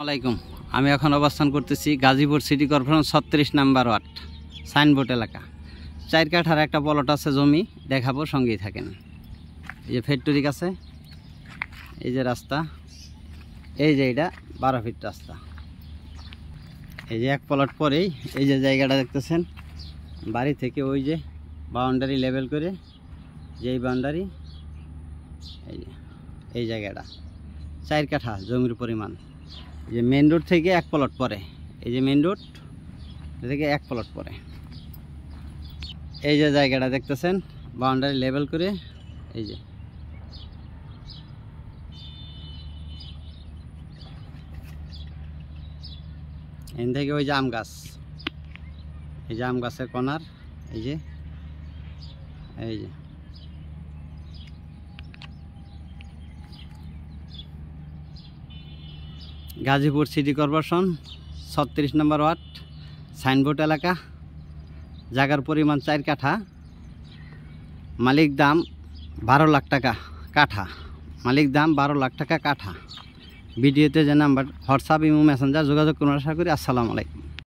আলাইকুম। আমি এখন অবস্থান করতেছি গাজীপুর সিটি কর্পোরেশন 36 নম্বর ওয়ার্ড সাইনবোর্ড এলাকা। 4 কাঠার একটা প্লট আছে, জমি দেখাবো, সঙ্গেই থাকেন। এই যে ফ্যাক্টরি আছে, এই যে রাস্তা, এই যে এটা 12 ফিট রাস্তা। এই যে এক প্লট পরেই এই যে জায়গাটা দেখতেছেন, বাড়ি থেকে ওই যে বাউন্ডারি লেভেল করে, যেই বাউন্ডারি, এই যে এই জায়গাটা 4 কাঠা জমির পরিমাণ। এই যে মেন রোড থেকে এক প্লট পরে, এই যে মেন রোড থেকে এক প্লট পরে এই যে জায়গাটা দেখতেছেন, বাউন্ডারি লেভেল করে, এই যে এখান থেকে ওই যে আম গাছ, এই যে আম গাছের কর্নার, এই যে গাজীপুর সিটি কর্পোরেশন 36 নম্বর ওয়ার্ড সাইনবোর্ড এলাকা। জায়গার পরিমাণ 4 কাঠা, মালিক দাম 12 লাখ টাকা কাঠা, মালিক দাম 12 লাখ টাকা কাঠা। ভিডিওতে যে নাম্বার হোয়াটসঅ্যাপ, ইমো, মেসেঞ্জার যোগাযোগ করুন। আশা করি। আসসালামু আলাইকুম।